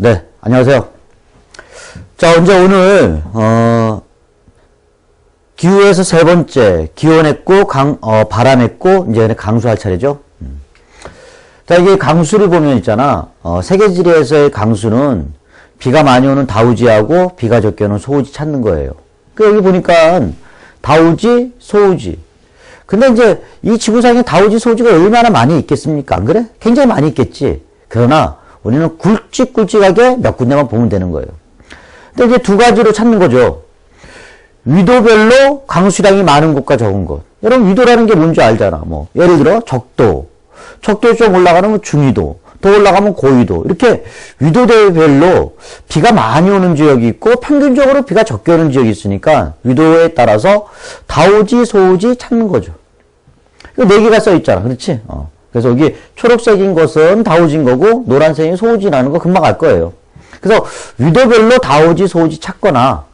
네, 안녕하세요. 자, 이제 오늘, 기후에서 세 번째, 기온했고, 바람했고, 이제 강수할 차례죠. 자, 이게 강수를 보면 있잖아. 세계지리에서의 강수는 비가 많이 오는 다우지하고 비가 적게 오는 소우지 찾는 거예요. 그 여기 보니까 다우지, 소우지. 근데 이제 이 지구상에 다우지, 소우지가 얼마나 많이 있겠습니까? 안 그래? 굉장히 많이 있겠지. 그러나 우리는 굵직굵직하게 몇 군데만 보면 되는 거예요. 근데 이제 두 가지로 찾는 거죠. 위도별로 강수량이 많은 곳과 적은 곳. 여러분 위도라는 게 뭔지 알잖아. 뭐 예를 들어 적도. 적도에 좀 올라가면 뭐 중위도. 더 올라가면 고위도. 이렇게 위도대별로 비가 많이 오는 지역이 있고 평균적으로 비가 적게 오는 지역이 있으니까 위도에 따라서 다우지, 소우지 찾는 거죠. 이거 네 개가 써 있잖아. 그렇지? 그래서 여기 초록색인 것은 다우지인 거고 노란색이 소우지라는 거 금방 알 거예요. 그래서 위도별로 다우지, 소우지 찾거나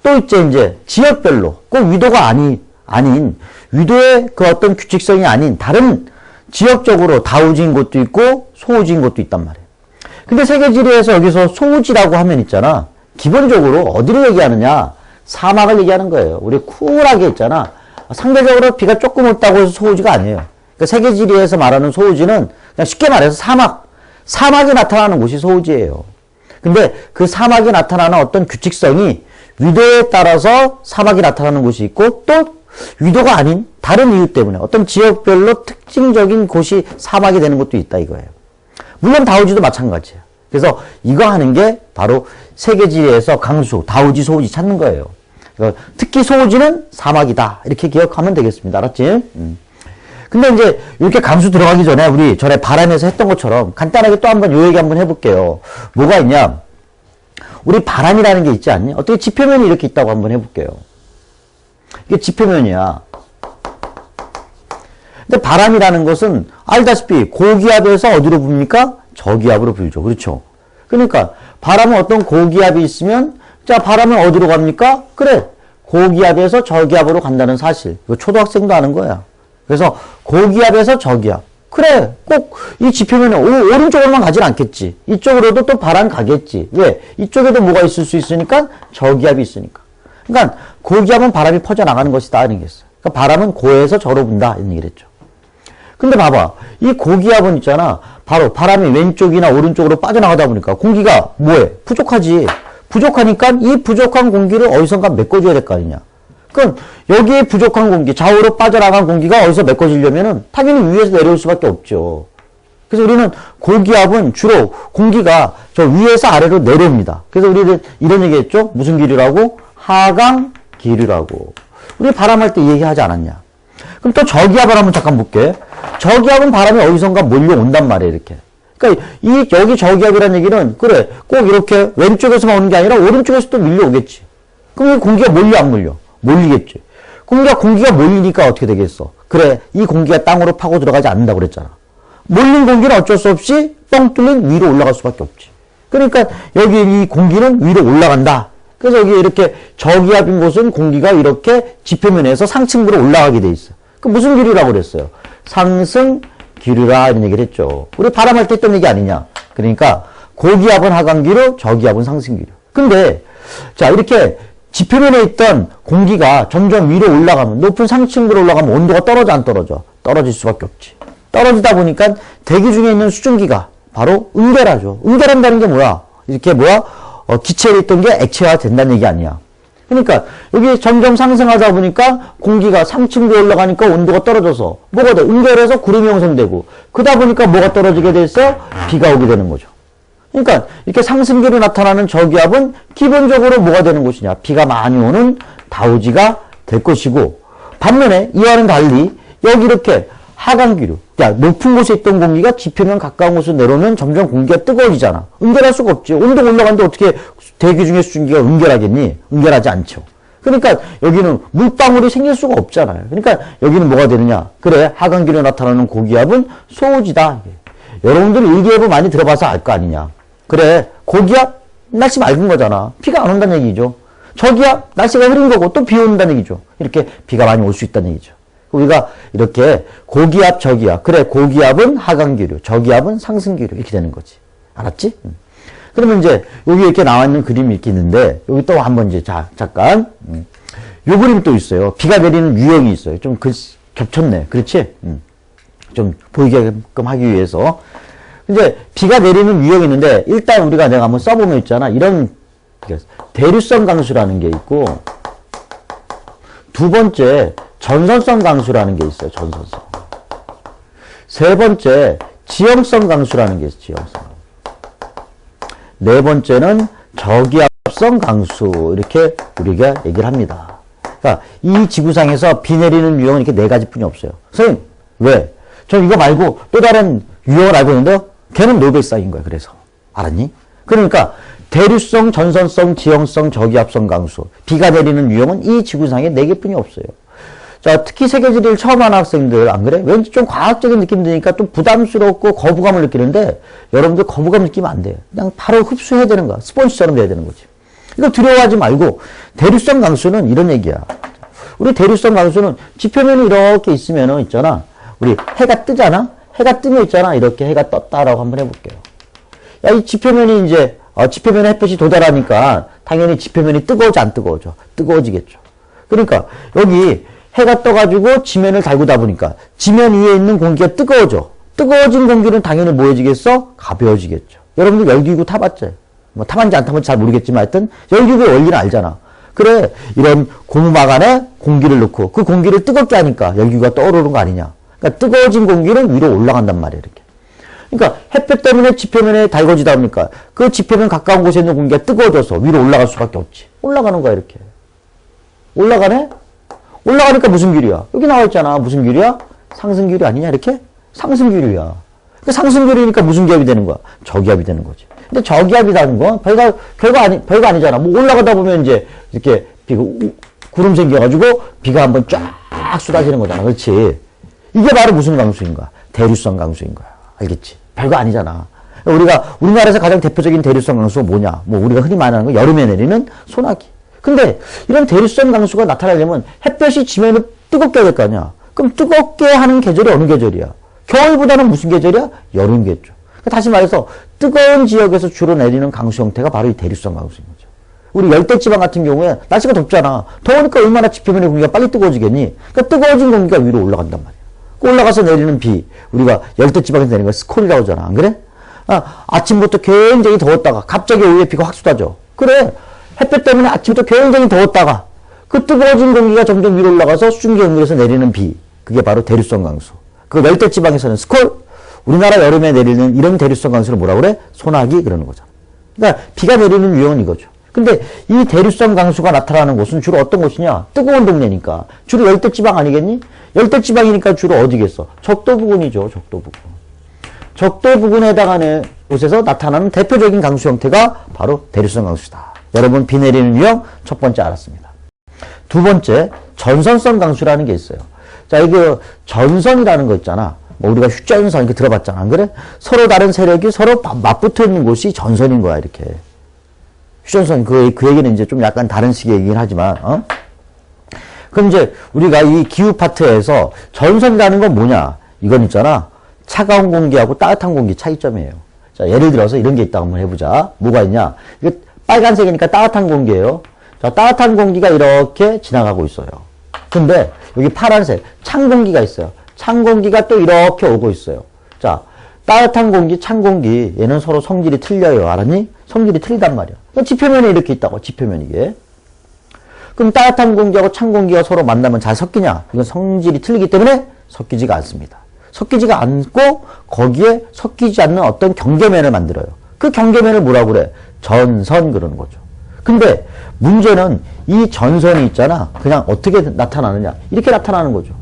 또 이제 지역별로 꼭 위도가 아닌 위도의 그 어떤 규칙성이 아닌 다른 지역적으로 다우지인 곳도 있고 소우지인 곳도 있단 말이에요. 근데 세계지리에서 여기서 소우지라고 하면 있잖아. 기본적으로 어디를 얘기하느냐? 사막을 얘기하는 거예요. 우리 쿨하게 있잖아. 상대적으로 비가 조금 없다고 해서 소우지가 아니에요. 그러니까 세계지리에서 말하는 소우지는 그냥 쉽게 말해서 사막이 나타나는 곳이 소우지예요. 근데 그 사막이 나타나는 어떤 규칙성이 위도에 따라서 사막이 나타나는 곳이 있고 또 위도가 아닌 다른 이유 때문에 어떤 지역별로 특징적인 곳이 사막이 되는 곳도 있다 이거예요. 물론 다우지도 마찬가지예요. 그래서 이거 하는 게 바로 세계지리에서 강수, 다우지, 소우지 찾는 거예요. 특히 소우지는 사막이다. 이렇게 기억하면 되겠습니다. 알았지? 근데 이제 이렇게 강수 들어가기 전에 우리 전에 바람에서 했던 것처럼 간단하게 또 한번 요 얘기 한번 해볼게요. 뭐가 있냐? 우리 바람이라는 게 있지 않니? 어떻게 지표면이 이렇게 있다고 한번 해볼게요. 이게 지표면이야. 근데 바람이라는 것은 알다시피 고기압에서 어디로 붑니까? 저기압으로 불죠. 그렇죠? 그러니까 바람은 어떤 고기압이 있으면 자 바람은 어디로 갑니까? 그래. 고기압에서 저기압으로 간다는 사실. 이거 초등학생도 아는 거야. 그래서 고기압에서 저기압. 그래. 꼭 이 지표면은 오른쪽으로만 가진 않겠지. 이쪽으로도 또 바람 가겠지. 왜? 이쪽에도 뭐가 있을 수 있으니까 저기압이 있으니까. 그러니까 고기압은 바람이 퍼져나가는 것이다 이런 게 있어요. 그러니까 바람은 고에서 저로 분다 이런 얘기를 했죠. 근데 봐봐. 이 고기압은 있잖아. 바로 바람이 왼쪽이나 오른쪽으로 빠져나가다 보니까 공기가 뭐해? 부족하지. 부족하니까 이 부족한 공기를 어디선가 메꿔줘야 될 거 아니냐. 그럼 여기에 부족한 공기, 좌우로 빠져나간 공기가 어디서 메꿔지려면은 당연히 위에서 내려올 수밖에 없죠. 그래서 우리는 고기압은 주로 공기가 저 위에서 아래로 내려옵니다. 그래서 우리는 이런 얘기 했죠. 무슨 기류라고? 하강 기류라고. 우리 바람할 때 얘기하지 않았냐. 그럼 또 저기압을 한번 잠깐 볼게. 저기압은 바람이 어디선가 몰려온단 말이에요. 이렇게. 그러니까 여기 저기압이라는 얘기는 그래 꼭 이렇게 왼쪽에서만 오는 게 아니라 오른쪽에서 또 밀려오겠지. 그럼 이 공기가 몰려 안 몰려? 몰리겠지. 공기가 몰리니까 어떻게 되겠어? 그래 이 공기가 땅으로 파고 들어가지 않는다고 그랬잖아. 몰린 공기는 어쩔 수 없이 뻥 뚫린 위로 올라갈 수밖에 없지. 그러니까 여기 이 공기는 위로 올라간다. 그래서 여기 이렇게 저기압인 곳은 공기가 이렇게 지표면에서 상층부로 올라가게 돼 있어. 그 무슨 기류라고 그랬어요? 상승 기류라 이런 얘기를 했죠. 우리 바람할 때 했던 얘기 아니냐. 그러니까 고기압은 하강 기류, 저기압은 상승 기류. 근데 자 이렇게 지표면에 있던 공기가 점점 위로 올라가면 높은 상층부로 올라가면 온도가 떨어져 안 떨어져? 떨어질 수밖에 없지. 떨어지다 보니까 대기 중에 있는 수증기가 바로 응결하죠. 응결한다는 게 뭐야? 이렇게 기체에 있던 게 액체화 된다는 얘기 아니야. 그러니까 여기 점점 상승하다 보니까 공기가 상층부에 올라가니까 온도가 떨어져서 뭐가 돼? 응결해서 구름이 형성되고 그러다 보니까 뭐가 떨어지게 돼서 비가 오게 되는 거죠. 그러니까 이렇게 상승기로 나타나는 저기압은 기본적으로 뭐가 되는 곳이냐? 비가 많이 오는 다우지가 될 것이고 반면에 이와는 달리 여기 이렇게 하강기류 높은 곳에 있던 공기가 지표면 가까운 곳으로 내려오면 점점 공기가 뜨거워지잖아. 응결할 수가 없지. 온도 올라가는데 어떻게 대기 중에 수증기가 응결하겠니? 응결하지 않죠. 그러니까 여기는 물방울이 생길 수가 없잖아요. 그러니까 여기는 뭐가 되느냐? 그래 하강기류에 나타나는 고기압은 소우지다. 여러분들 일기예보 많이 들어봐서 알 거 아니냐. 그래 고기압 날씨 맑은 거잖아. 비가 안 온다는 얘기죠. 저기압 날씨가 흐린 거고 또 비 온다는 얘기죠. 이렇게 비가 많이 올 수 있다는 얘기죠. 우리가 이렇게 고기압, 저기압. 그래 고기압은 하강기류, 저기압은 상승기류 이렇게 되는 거지. 알았지? 그러면 이제 여기 이렇게 나와 있는 그림이 이렇게 있는데 여기 또 한번 이제 잠깐 요 그림 또 있어요. 비가 내리는 유형이 있어요. 좀 겹쳤네. 그렇지? 좀 보이게끔 하기 위해서 이제 비가 내리는 유형이 있는데 일단 우리가 내가 한번 써보면 있잖아. 이런 대류성 강수라는 게 있고 두 번째 전선성 강수라는 게 있어요. 전선성. 세 번째 지형성 강수라는 게 있어요. 지형성. 네 번째는 저기압성 강수 이렇게 우리가 얘기를 합니다. 그러니까 이 지구상에서 비 내리는 유형은 이렇게 네 가지뿐이 없어요. 선생님 왜? 저 이거 말고 또 다른 유형을 알고 있는데요. 걔는 노벨상인 거야. 그래서 알았니? 그러니까 대류성, 전선성, 지형성, 저기압성 강수 비가 내리는 유형은 이 지구상에 네 개뿐이 없어요. 자, 특히 세계지리를 처음 하는 학생들 안 그래? 왠지 좀 과학적인 느낌 드니까 좀 부담스럽고 거부감을 느끼는데 여러분들 거부감 느끼면 안 돼요. 그냥 바로 흡수해야 되는 거야. 스펀지처럼 돼야 되는 거지. 이거 두려워하지 말고 대류성 강수는 이런 얘기야. 우리 대류성 강수는 지표면이 이렇게 있으면은 있잖아. 우리 해가 뜨잖아? 해가 뜨면 있잖아. 이렇게 해가 떴다라고 한번 해볼게요. 야, 이 지표면이 이제 지표면에 햇볕이 도달하니까 당연히 지표면이 뜨거워져 안 뜨거워져? 뜨거워지겠죠. 그러니까 여기 해가 떠가지고 지면을 달구다 보니까 지면 위에 있는 공기가 뜨거워져. 뜨거워진 공기는 당연히 뭐해지겠어? 가벼워지겠죠. 여러분들 열기구 타봤죠? 뭐 타봤는지 안 타봤는지 잘 모르겠지만 하여튼 열기구의 원리는 알잖아. 그래 이런 고무막 안에 공기를 넣고 그 공기를 뜨겁게 하니까 열기구가 떠오르는 거 아니냐. 그러니까 뜨거워진 공기는 위로 올라간단 말이에요. 이렇게. 그러니까 햇볕 때문에 지표면에 달궈지다 보니까 그 지표면 가까운 곳에 있는 공기가 뜨거워져서 위로 올라갈 수밖에 없지. 올라가는 거야 이렇게. 올라가네? 올라가니까 무슨 기류야? 여기 나와 있잖아. 무슨 기류야? 상승기류 아니냐 이렇게? 상승기류야. 그 상승기류니까 무슨 기압이 되는 거야? 저기압이 되는 거지. 근데 저기압이라는 건 별거 아니잖아. 뭐 올라가다 보면 이제 이렇게 구름 생겨가지고 비가 한번 쫙 쏟아지는 거잖아. 그렇지? 이게 바로 무슨 강수인 거야? 대류성 강수인 거야. 알겠지? 별거 아니잖아. 우리나라에서 가장 대표적인 대류성 강수가 뭐냐? 뭐 우리가 흔히 말하는 거 여름에 내리는 소나기. 근데 이런 대류성 강수가 나타나려면 햇볕이 지면을 뜨겁게 해야 될 거 아니야. 그럼 뜨겁게 하는 계절이 어느 계절이야? 겨울보다는 무슨 계절이야? 여름이겠죠. 그러니까 다시 말해서 뜨거운 지역에서 주로 내리는 강수 형태가 바로 이 대류성 강수인 거죠. 우리 열대지방 같은 경우에 날씨가 덥잖아. 더우니까 얼마나 지표면의 공기가 빨리 뜨거워지겠니? 그러니까 뜨거워진 공기가 위로 올라간단 말이야. 올라가서 내리는 비, 우리가 열대지방에서 내리는 거 스콜이라고 하잖아. 안 그래? 아침부터 굉장히 더웠다가 갑자기 오후에 비가 확 쏟아져. 그래. 햇볕 때문에 아침부터 굉장히 더웠다가 그 뜨거워진 공기가 점점 위로 올라가서 수증기 연결해서 내리는 비. 그게 바로 대류성 강수. 그 열대지방에서는 스콜, 우리나라 여름에 내리는 이런 대류성 강수를 뭐라 그래? 소나기 그러는 거잖아. 그러니까 비가 내리는 유형은 이거죠. 근데 이 대류성 강수가 나타나는 곳은 주로 어떤 곳이냐? 뜨거운 동네니까. 주로 열대지방 아니겠니? 열대지방이니까 주로 어디겠어? 적도 부근이죠. 적도 부근. 적도 부근에 해당하는 곳에서 나타나는 대표적인 강수 형태가 바로 대류성 강수다. 여러분 비 내리는 유형 첫 번째 알았습니다. 두 번째 전선성 강수라는 게 있어요. 자, 이거 전선이라는 거 있잖아. 뭐 우리가 휴전선 이렇게 들어봤잖아. 안 그래? 서로 다른 세력이 서로 맞붙어 있는 곳이 전선인 거야. 이렇게. 휴전선 그 얘기는 이제 좀 약간 다른 식의 얘기긴 하지만 그럼 이제 우리가 이 기후 파트에서 전선이라는 건 뭐냐? 이건 있잖아. 차가운 공기하고 따뜻한 공기 차이점이에요. 자, 예를 들어서 이런 게 있다고 한번 해보자. 뭐가 있냐? 이거 빨간색이니까 따뜻한 공기예요. 자, 따뜻한 공기가 이렇게 지나가고 있어요. 근데 여기 파란색 찬 공기가 있어요. 찬 공기가 또 이렇게 오고 있어요. 자, 따뜻한 공기, 찬 공기 얘는 서로 성질이 틀려요. 알았니? 성질이 틀리단 말이야. 지표면에 이렇게 있다고. 지표면 이게. 그럼 따뜻한 공기하고 찬 공기가 서로 만나면 잘 섞이냐? 이건 성질이 틀리기 때문에 섞이지가 않습니다. 섞이지가 않고 거기에 섞이지 않는 어떤 경계면을 만들어요. 그 경계면을 뭐라고 그래? 전선 그러는 거죠. 근데 문제는 이 전선이 있잖아. 그냥 어떻게 나타나느냐? 이렇게 나타나는 거죠.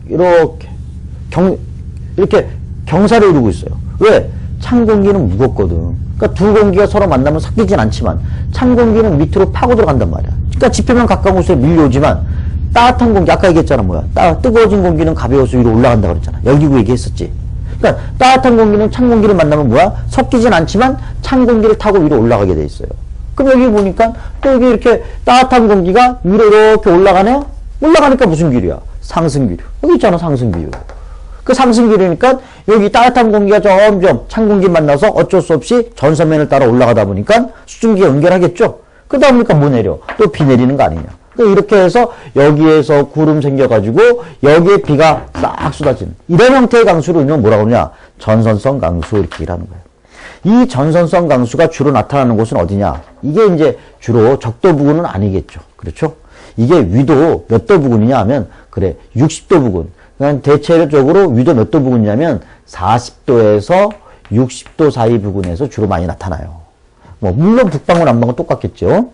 이렇게 경사를 이루고 있어요. 왜? 찬 공기는 무겁거든. 그러니까 두 공기가 서로 만나면 섞이진 않지만 찬 공기는 밑으로 파고 들어간단 말이야. 그러니까 지표면 가까운 곳에 밀려오지만 따뜻한 공기, 아까 얘기했잖아. 뭐야? 뜨거워진 공기는 가벼워서 위로 올라간다고 그랬잖아. 열기구 얘기했었지. 그러니까 따뜻한 공기는 찬 공기를 만나면 뭐야? 섞이진 않지만 찬 공기를 타고 위로 올라가게 돼 있어요. 그럼 여기 보니까 또 여기 이렇게 따뜻한 공기가 위로 이렇게 올라가네요? 올라가니까 무슨 기류야? 상승기류. 여기 있잖아, 상승기류. 그 상승기류니까 여기 따뜻한 공기가 점점 찬 공기 만나서 어쩔 수 없이 전선면을 따라 올라가다 보니까 수증기가 연결하겠죠. 그러다 보니까 뭐 내려? 또 비 내리는 거 아니냐. 이렇게 해서 여기에서 구름 생겨가지고 여기에 비가 싹 쏟아지는 이런 형태의 강수를 우리는 뭐라고 그러냐? 전선성 강수 이렇게 얘기하는 거예요. 이 전선성 강수가 주로 나타나는 곳은 어디냐? 이게 이제 주로 적도 부근은 아니겠죠. 그렇죠? 이게 위도 몇 도 부근이냐 하면 그래 60도 부근. 그러니까 대체적으로 위도 몇 도 부근이냐면 40도에서 60도 사이 부근에서 주로 많이 나타나요. 뭐 물론 북방구 남방구 똑같겠죠.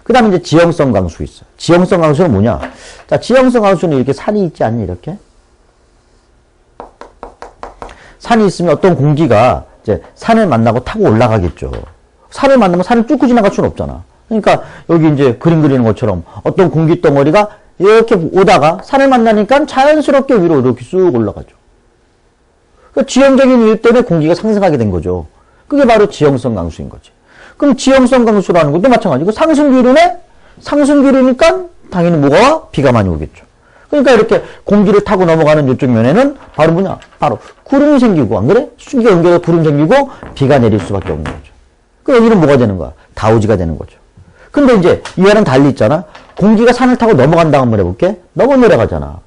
그 다음에 이제 지형성 강수 있어요. 지형성 강수는 뭐냐? 자, 지형성 강수는 이렇게 산이 있지 않니? 이렇게 산이 있으면 어떤 공기가 이제 산을 만나고 타고 올라가겠죠. 산을 만나면 산을 뚫고 지나갈 수는 없잖아. 그러니까 여기 이제 그림 그리는 것처럼 어떤 공기 덩어리가 이렇게 오다가 산을 만나니까 자연스럽게 위로 이렇게 쑥 올라가죠. 그 지형적인 이유 때문에 공기가 상승하게 된 거죠. 그게 바로 지형성 강수인 거지. 그럼 지형성 강수라는 것도 마찬가지고 상승기류네? 상승기류니까 당연히 뭐가 와? 비가 많이 오겠죠. 그러니까 이렇게 공기를 타고 넘어가는 이쪽 면에는 바로 뭐냐? 바로 구름이 생기고, 안 그래? 수증기가 연결해서 구름 생기고 비가 내릴 수밖에 없는 거죠. 그 여기는 뭐가 되는 거야? 다우지가 되는 거죠. 근데 이제 이와는 달리 있잖아. 공기가 산을 타고 넘어간다고 한번 해볼게. 넘어 내려가잖아.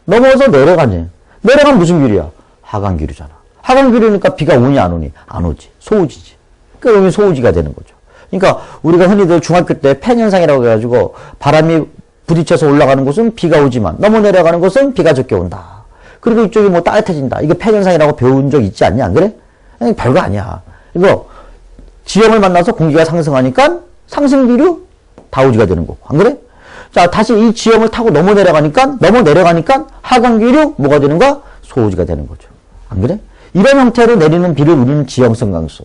넘어서 내려가니. 내려가면 무슨 기류야? 하강기류잖아. 하강기류니까 비가 오니 안 오니? 안 오지. 소우지지. 그러니까 여기 소우지가 되는 거죠. 그러니까 우리가 흔히들 중학교 때 펜 현상이라고 해가지고 바람이 부딪혀서 올라가는 곳은 비가 오지만 넘어 내려가는 곳은 비가 적게 온다. 그리고 이쪽이 뭐 따뜻해진다. 이거 펜 현상이라고 배운 적 있지 않냐? 안 그래? 아니, 별거 아니야. 이거 지형을 만나서 공기가 상승하니까 상승기류 다우지가 되는 거고. 안 그래? 자, 다시 이 지형을 타고 넘어 내려가니까 하강기류 뭐가 되는 거야? 소우지가 되는 거죠. 안 그래? 이런 형태로 내리는 비를 우리는 지형성 강수.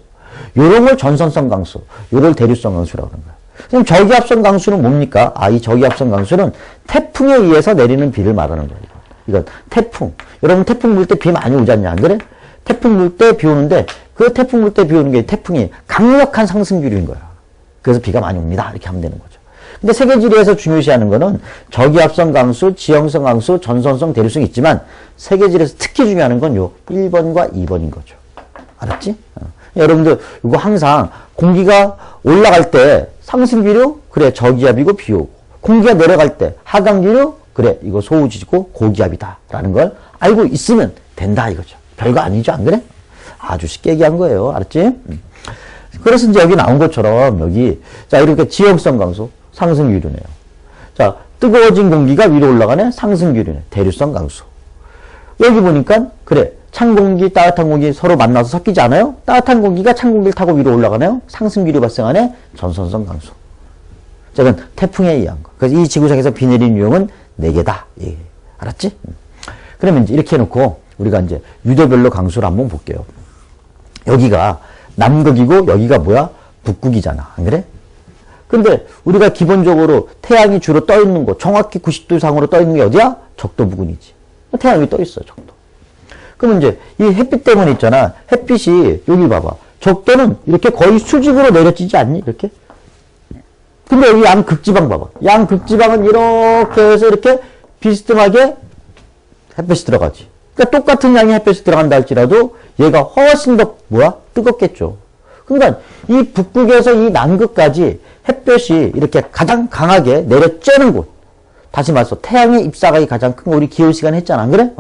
요런 걸 전선성 강수, 요걸 대류성 강수라고 하는 거야. 그럼 저기압성 강수는 뭡니까? 아, 이 저기압성 강수는 태풍에 의해서 내리는 비를 말하는 거예요. 이건 태풍. 여러분 태풍 불 때 비 많이 오지 않냐? 안 그래? 태풍 불 때 비 오는데 그 태풍 불 때 비 오는 게 태풍이 강력한 상승기류인 거야. 그래서 비가 많이 옵니다. 이렇게 하면 되는 거죠. 근데 세계지리에서 중요시하는 거는 저기압성 강수, 지형성 강수, 전선성, 대류성이 있지만 세계지리에서 특히 중요한 건 요 1번과 2번인 거죠. 알았지? 여러분들 이거 항상 공기가 올라갈 때 상승기류 그래 저기압이고 비 오고 공기가 내려갈 때 하강기류 그래 이거 소우지고 고기압이다 라는 걸 알고 있으면 된다 이거죠. 별거 아니죠. 안 그래? 아주 쉽게 얘기한 거예요. 알았지? 그래서 이제 여기 나온 것처럼 여기 자 이렇게 지형성 강수 상승기류네요. 자 뜨거워진 공기가 위로 올라가네 상승기류네 대류성 강수. 여기 보니까 그래 찬 공기, 따뜻한 공기 서로 만나서 섞이지 않아요? 따뜻한 공기가 찬 공기를 타고 위로 올라가나요? 상승기류 발생하네? 전선성 강수. 자, 이건 태풍에 의한 거. 그래서 이 지구상에서 비 내리는 유형은 4개다. 예. 알았지? 그러면 이제 이렇게 해놓고 우리가 이제 유도별로 강수를 한번 볼게요. 여기가 남극이고 여기가 뭐야? 북극이잖아. 안 그래? 근데 우리가 기본적으로 태양이 주로 떠 있는 곳, 정확히 90도 상으로 떠 있는 게 어디야? 적도 부근이지. 태양이 떠 있어, 적도. 그러면 이제 이 햇빛 때문에 있잖아. 햇빛이 여기 봐봐. 적도는 이렇게 거의 수직으로 내려지지 않니? 이렇게. 근데 여기 양극지방 봐봐. 양극지방은 이렇게 해서 이렇게 비스듬하게 햇빛이 들어가지. 그러니까 똑같은 양의 햇빛이 들어간다 할지라도 얘가 훨씬 더 뭐야? 뜨겁겠죠. 그러니까 이 북극에서 이 남극까지 햇볕이 이렇게 가장 강하게 내려쬐는 곳. 다시 말해서 태양의 입사각이 가장 큰 거 우리 기울 시간 했잖아. 안 그래?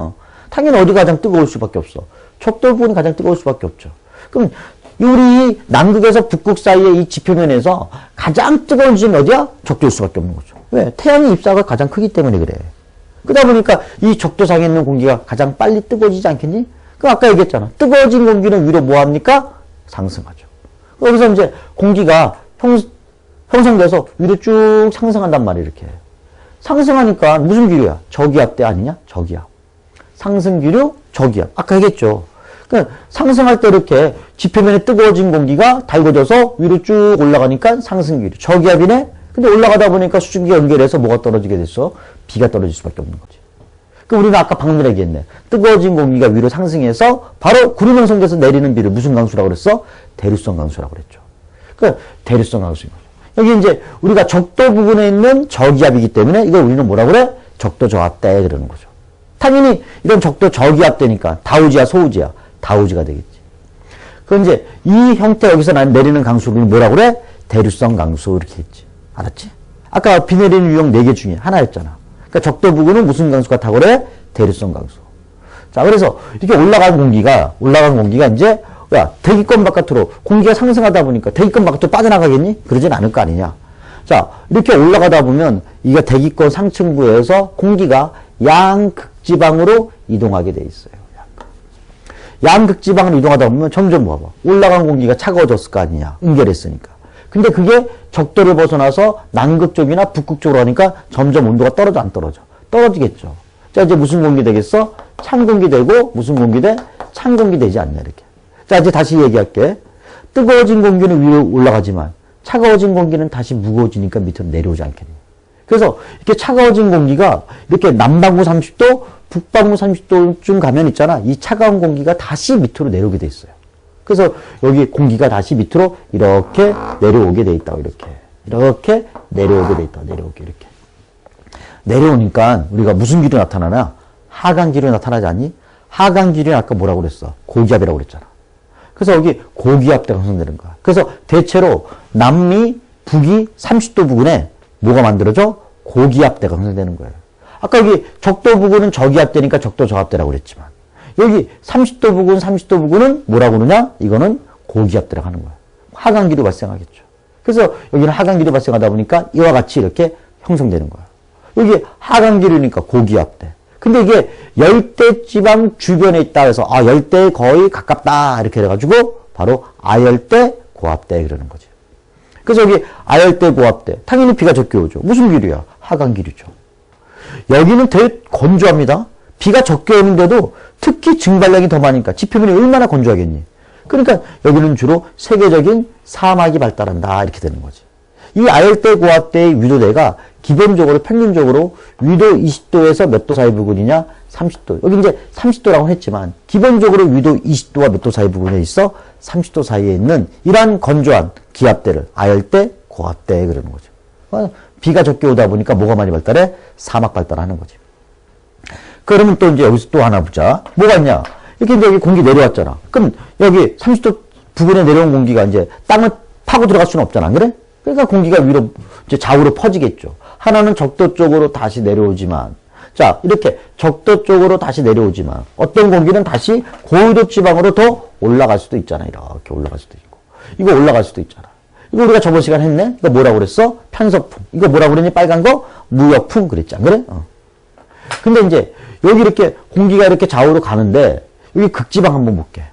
당연히 어디가 가장 뜨거울 수밖에 없어. 적도 부분이 가장 뜨거울 수밖에 없죠. 그럼 우리 남극에서 북극 사이의 이 지표면에서 가장 뜨거운 지점이 어디야? 적도일 수밖에 없는 거죠. 왜? 태양의 입사가 가장 크기 때문에 그래. 그러다 보니까 이 적도상에 있는 공기가 가장 빨리 뜨거워지지 않겠니? 그럼 아까 얘기했잖아. 뜨거워진 공기는 위로 뭐 합니까? 상승하죠. 여기서 이제 공기가 형성돼서 위로 쭉 상승한단 말이야, 이렇게. 상승하니까 무슨 기류야? 저기압 때 아니냐? 저기압. 상승기류, 저기압. 아까 얘기했죠. 그러니까 상승할 때 이렇게 지표면에 뜨거워진 공기가 달궈져서 위로 쭉 올라가니까 상승기류. 저기압이네? 근데 올라가다 보니까 수증기가 연결해서 뭐가 떨어지게 됐어? 비가 떨어질 수밖에 없는 거지. 그 우리는 아까 방금 얘기했네. 뜨거워진 공기가 위로 상승해서 바로 구름 형성돼서 내리는 비를 무슨 강수라고 그랬어? 대류성 강수라고 그랬죠. 그 대류성 강수인 거죠. 여기 이제 우리가 적도 부분에 있는 저기압이기 때문에 이걸 우리는 뭐라고 그래? 적도 저압대 그러는 거죠. 당연히 이런 적도 저기압되니까 다우지야, 소우지야? 다우지가 되겠지. 그럼 이제 이 형태 여기서 내리는 강수를 뭐라고 그래? 대류성 강수 이렇게 했지. 알았지? 아까 비 내리는 유형 4개 중에 하나였잖아. 그러니까 적도 부근은 무슨 강수가 타고 그래? 대류성 강수. 자, 그래서 이렇게 올라간 공기가 이제 야, 대기권 바깥으로 공기가 상승하다 보니까 대기권 바깥으로 빠져나가겠니? 그러진 않을 거 아니냐. 자, 이렇게 올라가다 보면 이게 대기권 상층부에서 공기가 양극지방으로 이동하게 돼 있어요. 양극지방으로 이동하다 보면 점점 봐봐. 올라간 공기가 차가워졌을 거 아니냐. 응결했으니까. 근데 그게 적도를 벗어나서 남극 쪽이나 북극 쪽으로 가니까 점점 온도가 떨어져, 안 떨어져? 떨어지겠죠. 자, 이제 무슨 공기 되겠어? 찬 공기 되고, 무슨 공기 돼? 찬 공기 되지 않냐, 이렇게. 자, 이제 다시 얘기할게. 뜨거워진 공기는 위로 올라가지만, 차가워진 공기는 다시 무거워지니까 밑으로 내려오지 않겠니? 그래서 이렇게 차가워진 공기가 이렇게 남반구 30도, 북반구 30도쯤 가면 있잖아. 이 차가운 공기가 다시 밑으로 내려오게 돼 있어요. 그래서 여기 공기가 다시 밑으로 이렇게 내려오게 돼 있다고, 이렇게. 이렇게 내려오게 돼 있다, 내려오게, 이렇게. 내려오니까 우리가 무슨 기류 나타나나? 하강기류 나타나지 않니? 하강기류는 아까 뭐라고 그랬어? 고기압이라고 그랬잖아. 그래서 여기 고기압대가 형성되는 거야. 그래서 대체로 남미, 북이 30도 부근에 뭐가 만들어져? 고기압대가 형성되는 거예요. 아까 여기 적도 부근은 저기압대니까 적도 저압대라고 그랬지만 여기 30도 부근, 30도 부근은 뭐라고 그러냐? 이거는 고기압대라고 하는 거야. 하강기류 발생하겠죠. 그래서 여기는 하강기류 발생하다 보니까 이와 같이 이렇게 형성되는 거야. 여기 하강기류니까 고기압대. 근데 이게 열대지방 주변에 있다 해서 아 열대에 거의 가깝다 이렇게 해가지고 바로 아열대 고압대 그러는 거지. 그래서 여기 아열대 고압대 당연히 비가 적게 오죠. 무슨 기류야? 하강기류죠. 여기는 되게 건조합니다. 비가 적게 오는데도 특히 증발량이 더 많으니까 지표면이 얼마나 건조하겠니? 그러니까 여기는 주로 세계적인 사막이 발달한다 이렇게 되는 거지. 이 아열대 고압대의 위도대가 기본적으로 평균적으로 위도 20도에서 몇 도 사이 부근이냐? 30도. 여기 이제 30도라고 했지만 기본적으로 위도 20도와 몇 도 사이 부근에 있어 30도 사이에 있는 이러한 건조한 기압대를 아열대 고압대 그러는 거죠. 비가 적게 오다 보니까 뭐가 많이 발달해? 사막 발달하는 거지. 그러면 또 이제 여기서 또 하나 보자. 뭐가 있냐? 이렇게 이제 여기 공기 내려왔잖아. 그럼 여기 30도 부근에 내려온 공기가 이제 땅을 파고 들어갈 수는 없잖아. 안 그래? 그러니까 공기가 위로 이제 좌우로 퍼지겠죠. 하나는 적도 쪽으로 다시 내려오지만, 자, 이렇게 적도 쪽으로 다시 내려오지만, 어떤 공기는 다시 고위도 지방으로 더 올라갈 수도 있잖아. 이렇게 올라갈 수도 있고. 이거 올라갈 수도 있잖아. 이거 우리가 저번 시간에 했네? 이거 뭐라고 그랬어? 편서풍. 이거 뭐라고 그랬니? 빨간 거? 무역풍 그랬지. 안 그래? 근데 이제, 여기 이렇게 공기가 이렇게 좌우로 가는데, 여기 극지방 한번 볼게.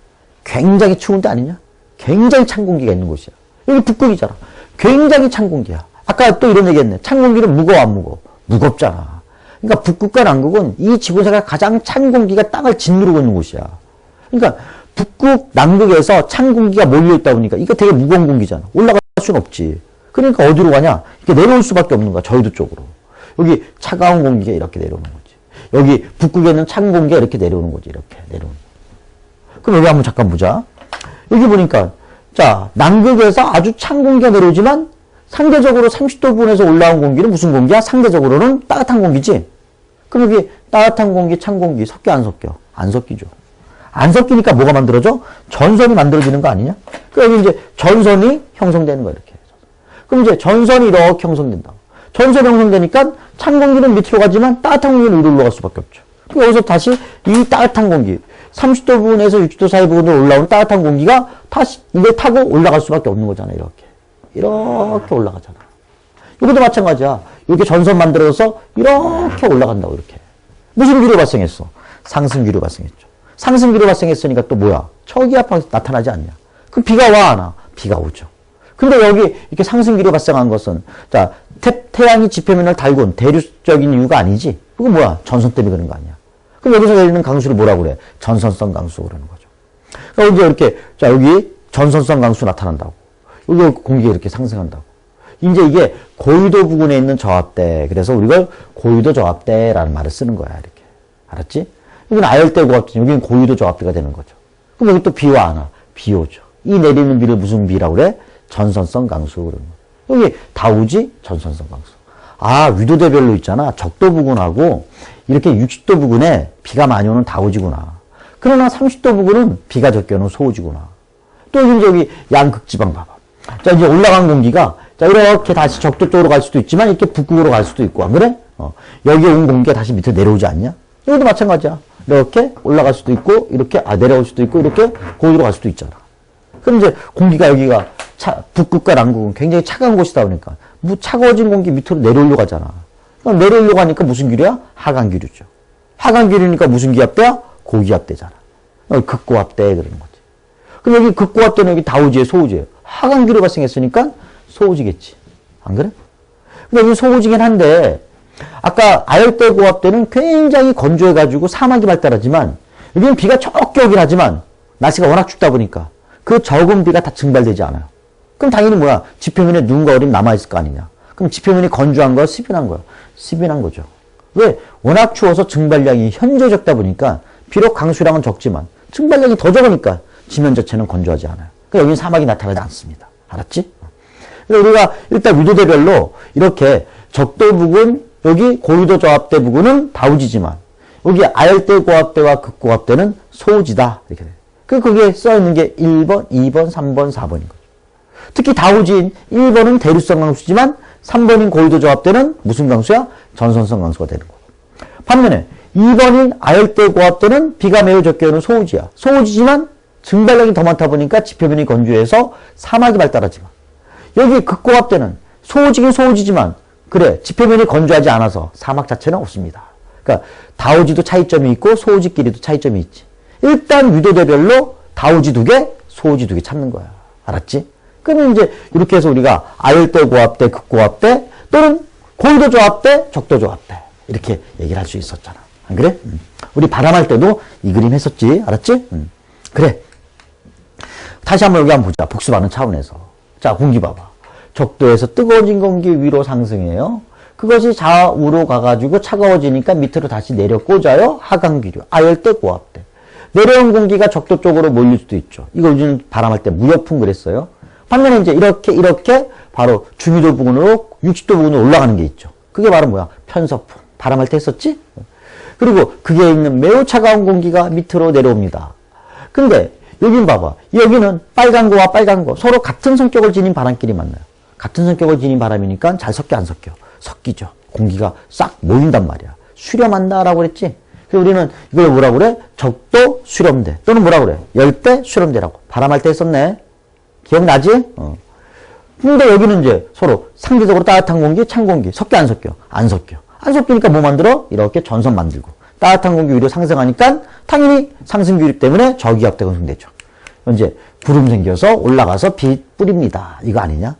굉장히 추운 데 아니냐? 굉장히 찬 공기가 있는 곳이야. 여기 북극이잖아. 굉장히 찬 공기야. 아까 또 이런 얘기 했네. 찬 공기는 무거워, 안 무거워? 무겁잖아. 그러니까 북극과 남극은 이 지구상에 가장 찬 공기가 땅을 짓누르고 있는 곳이야. 그러니까 북극, 남극에서 찬 공기가 몰려있다 보니까 이거 되게 무거운 공기잖아. 올라갈 수는 없지. 그러니까 어디로 가냐? 이렇게 내려올 수밖에 없는 거야. 저희도 쪽으로. 여기 차가운 공기가 이렇게 내려오는 거지. 여기 북극에는 찬 공기가 이렇게 내려오는 거지. 이렇게 내려오는 거. 그럼 여기 한번 잠깐 보자. 여기 보니까 자, 남극에서 아주 찬 공기가 내려오지만 상대적으로 30도 부근에서 올라온 공기는 무슨 공기야? 상대적으로는 따뜻한 공기지? 그럼 여기 따뜻한 공기, 찬 공기 섞여 안 섞여? 안 섞이죠. 안 섞이니까 뭐가 만들어져? 전선이 만들어지는 거 아니냐? 그럼 여기 이제 전선이 형성되는 거야, 이렇게. 그럼 이제 전선이 이렇게 형성된다. 전선이 형성되니까 찬 공기는 밑으로 가지만 따뜻한 공기는 위로 올라갈 수밖에 없죠. 그럼 여기서 다시 이 따뜻한 공기, 30도 부근에서 60도 사이 부근으로 올라온 따뜻한 공기가 다시 이걸 타고 올라갈 수밖에 없는 거잖아, 이렇게. 이렇게 올라가잖아. 이것도 마찬가지야. 이렇게 전선 만들어서 이렇게 올라간다고, 이렇게. 무슨 기류 발생했어? 상승기류 발생했죠. 상승기류 발생했으니까 또 뭐야? 저기압이 나타나지 않냐? 그럼 비가 와, 안 와? 비가 오죠. 근데 여기 이렇게 상승기류 발생한 것은, 자, 태양이 지표면을 달고 온 대류적인 이유가 아니지? 그건 뭐야? 전선 때문에 그런 거 아니야? 그럼 여기서 내리는 강수를 뭐라고 그래? 전선성 강수 그러는 거죠. 그러니까 이제 이렇게, 자, 여기 전선성 강수 나타난다고. 여기 공기가 이렇게 상승한다고. 이제 이게 고위도 부근에 있는 저압대. 그래서 우리가 고위도 저압대라는 말을 쓰는 거야, 이렇게. 알았지? 여기는 아열대 고압대, 여기는 고위도 저압대가 되는 거죠. 그럼 여기 또 비와 안 와? 비 오죠. 이 내리는 비를 무슨 비라고 그래? 전선성 강수 그러는 거야. 여기 다우지? 전선성 강수. 아, 위도대별로 있잖아. 적도 부근하고 이렇게 60도 부근에 비가 많이 오는 다우지구나. 그러나 30도 부근은 비가 적게 오는 소우지구나. 또 여기 양극지방 봐봐. 자, 이제 올라간 공기가 자, 이렇게 다시 적도 쪽으로 갈 수도 있지만 이렇게 북극으로 갈 수도 있고, 안 그래? 여기 온 공기가 다시 밑으로 내려오지 않냐? 여기도 마찬가지야. 이렇게 올라갈 수도 있고, 이렇게 내려올 수도 있고, 이렇게 고기로 갈 수도 있잖아. 그럼 이제 공기가 여기가 북극과 남극은 굉장히 차가운 곳이다 보니까 뭐 차가워진 공기 밑으로 내려오려고 하잖아. 그럼 내려오려고 하니까 무슨 기류야? 하강기류죠. 하강기류니까 무슨 기압대야? 고기압대잖아. 극고압대 그러는 거지. 그럼 여기 극고압대는 여기 다우지에 소우지예요. 하강기류가 생겼으니까 소우지겠지. 안 그래? 근데 여기 소우지긴 한데 아까 아열대 고압대는 굉장히 건조해가지고 사막이 발달하지만 여기는 비가 적게 오긴 하지만 날씨가 워낙 춥다 보니까 그 적은 비가 다 증발되지 않아요. 그럼 당연히 뭐야? 지표면에 누군가 얼음 남아있을 거 아니냐. 그럼 지표면이 건조한 거야? 스빈한 거야? 스빈한 거죠. 왜? 워낙 추워서 증발량이 현저히 적다 보니까 비록 강수량은 적지만 증발량이 더 적으니까 지면 자체는 건조하지 않아요. 그러니까 여기는 사막이 나타나지 않습니다. 알았지? 그래서 우리가 일단 위도대별로 이렇게 적도 부근, 여기 고위도 저압대 부근은 다우지지만 여기 아열대 고압대와 극고압대는 소우지다. 이렇게 돼요. 그 거기에 써있는 게 1번, 2번, 3번, 4번인 거죠. 특히 다우지인 1번은 대류성 강수지만 3번인 고위도 저압대는 무슨 강수야? 전선성 강수가 되는 거고. 반면에 2번인 아열대 고압대는 비가 매우 적게 오는 소우지야. 소우지지만 증발량이 더 많다 보니까 지표면이 건조해서 사막이 발달하지만 여기 극고압대는 소우지긴 소우지지만 그래 지표면이 건조하지 않아서 사막 자체는 없습니다. 그러니까 다우지도 차이점이 있고 소우지끼리도 차이점이 있지. 일단 위도대별로 다우지 2개, 소우지 2개 찾는 거야. 알았지? 그러면 이제 이렇게 해서 우리가 아열대 고압대, 극고압대 또는 고위도 저압대, 적도 저압대 이렇게 얘기를 할 수 있었잖아. 안 그래? 우리 바람할 때도 이 그림 했었지. 알았지? 그래. 다시 한번 여기 한번 보자. 복습하는 차원에서. 자, 공기 봐봐. 적도에서 뜨거워진 공기 위로 상승해요. 그것이 좌우로 가가지고 차가워지니까 밑으로 다시 내려 꽂아요. 하강기류. 아열대 고압대. 내려온 공기가 적도 쪽으로 몰릴 수도 있죠. 이걸 요즘 바람할 때 무역풍 그랬어요. 반면에 이제 이렇게 바로 중위도 부근으로 60도 부근으로 올라가는 게 있죠. 그게 바로 뭐야? 편서풍. 바람할 때 했었지? 그리고 그게 있는 매우 차가운 공기가 밑으로 내려옵니다. 근데 여긴 봐봐. 여기는 빨간 거와 빨간 거 서로 같은 성격을 지닌 바람끼리 만나요. 같은 성격을 지닌 바람이니까 잘 섞여 안 섞여? 섞이죠. 공기가 싹 모인단 말이야. 수렴한다라고 그랬지? 그래서 우리는 이걸 뭐라고 그래? 적도 수렴대 또는 뭐라고 그래? 열대 수렴대라고. 바람할 때 했었네. 기억나지? 근데 여기는 이제 서로 상대적으로 따뜻한 공기, 찬 공기 섞여 안 섞여? 안 섞여. 안 섞이니까 뭐 만들어? 이렇게 전선 만들고 따뜻한 공기 위로 상승하니까 당연히 상승기류 때문에 저기압대가 형성되죠. 이제 구름 생겨서 올라가서 비 뿌립니다. 이거 아니냐?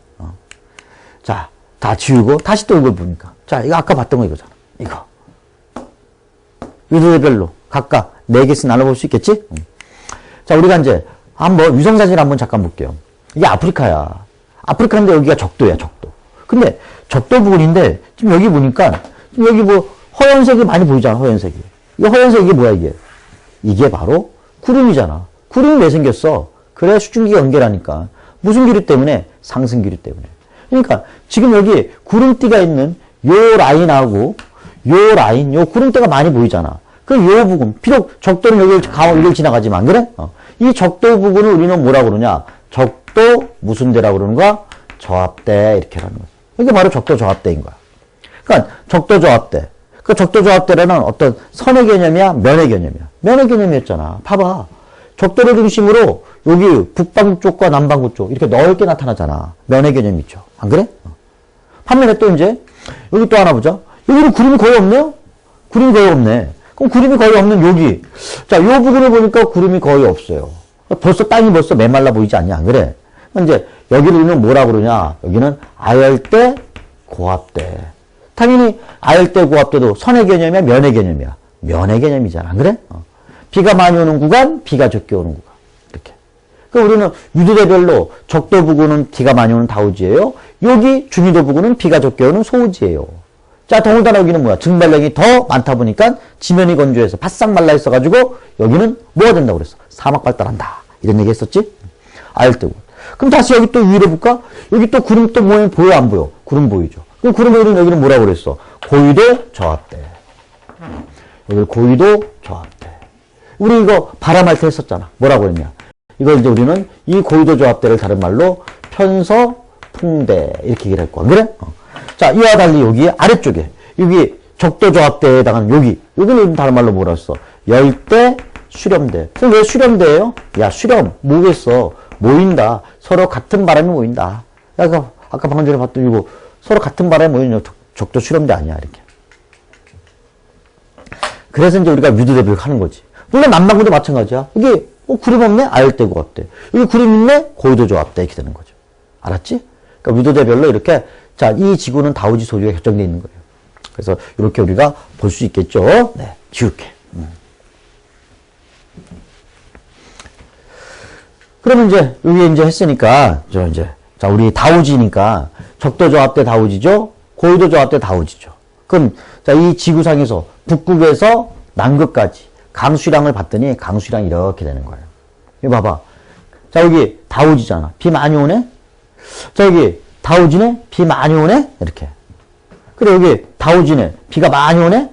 자, 다 지우고 다시 또 이걸 보니까 자, 이거 아까 봤던 거 이거잖아. 이거 위도대별로 각각 4개씩 나눠볼 수 있겠지? 자, 우리가 이제 한번 위성사진 한번 잠깐 볼게요. 이게 아프리카야. 아프리카인데 여기가 적도야, 적도. 근데 적도 부근인데 지금 여기 보니까 지금 여기 뭐 허연색이 많이 보이잖아, 허연색이. 이 허연색 이게 뭐야, 이게? 이게 바로 구름이잖아. 구름이 왜 생겼어? 그래, 수증기가 연결하니까. 무슨 기류 때문에? 상승기류 때문에. 그러니까 지금 여기 구름띠가 있는 요 라인하고 요 라인, 요 구름대가 많이 보이잖아. 그 요 부분, 비록 적도는 여기를 지나가지만, 그래? 이 적도 부분을 우리는 뭐라고 그러냐? 적도 무슨 대라고 그러는 거야? 저압대, 이렇게 하는 거야. 이게 바로 적도 저압대인 거야. 그러니까 적도 저압대. 그 적도 저압대라는 어떤 선의 개념이야? 면의 개념이야? 면의 개념이었잖아. 봐봐. 적도를 중심으로 여기 북반구 쪽과 남반구 쪽 이렇게 넓게 나타나잖아. 면의 개념이 있죠. 안 그래? 반면에 또 이제 여기 또 하나 보자. 여기는 구름이 거의 없네요? 구름이 거의 없네. 그럼 구름이 거의 없는 여기. 자, 요 부분을 보니까 구름이 거의 없어요. 벌써 땅이 벌써 메말라 보이지 않냐? 안 그래? 이제 여기를 우리는 뭐라 그러냐? 여기는 아열대 고압대. 당연히 아열대 고압대도 선의 개념이야? 면의 개념이야? 면의 개념이잖아. 안 그래? 비가 많이 오는 구간, 비가 적게 오는 구간. 이렇게. 그러니까 우리는 위도대별로 적도 부근은 비가 많이 오는 다우지예요. 여기 중위도 부근은 비가 적게 오는 소우지예요. 자, 더군다나 여기는 뭐야? 증발량이 더 많다 보니까 지면이 건조해서 바싹 말라 있어가지고 여기는 뭐가 된다고 그랬어? 사막 발달한다. 이런 얘기 했었지? 아열대고. 그럼 다시 여기 또 위로 볼까? 여기 또 구름 또 모양 보여 안 보여? 구름 보이죠. 그러면 우리는 여기는 뭐라고 그랬어? 고위도 저압대. 여기 고위도 저압대. 우리 이거 바람할 때 했었잖아. 뭐라고 했냐? 이걸 이제 우리는 이 고위도 저압대를 다른 말로 편서 풍대 이렇게 얘기를 할 거야. 그래? 자, 이와 달리 여기 아래쪽에 여기 적도 저압대에 해당하는 여기는 다른 말로 뭐라 했어? 열대 수렴대. 그럼 왜 수렴대예요? 야, 수렴 뭐겠어? 모인다. 서로 같은 바람이 모인다. 아까 방금 전에 봤던 이거 서로 같은 바람이 모이는 적도 수렴대 아니야, 이렇게. 그래서 이제 우리가 위도대비를 하는 거지. 물론 난방구도 마찬가지야. 여기 구름 없네? 아열대 고압대. 여기 구름 있네? 고위도 저압대 이렇게 되는 거죠. 알았지? 그러니까 위도대별로 이렇게 자, 이 지구는 다우지 소지가 결정되어 있는 거예요. 그래서 이렇게 우리가 볼 수 있겠죠. 네, 이렇게. 그러면 이제 여기 이제 했으니까 자, 우리 다우지니까 적도 저압대 다우지죠. 고위도 저압대 다우지죠. 그럼 자, 이 지구상에서 북극에서 남극까지 강수량을 봤더니 강수량이 이렇게 되는 거예요. 이거 봐봐. 자, 여기 다우지잖아. 비 많이 오네? 자, 여기 다우지네? 비 많이 오네? 이렇게. 그래, 여기 다우지네? 비가 많이 오네?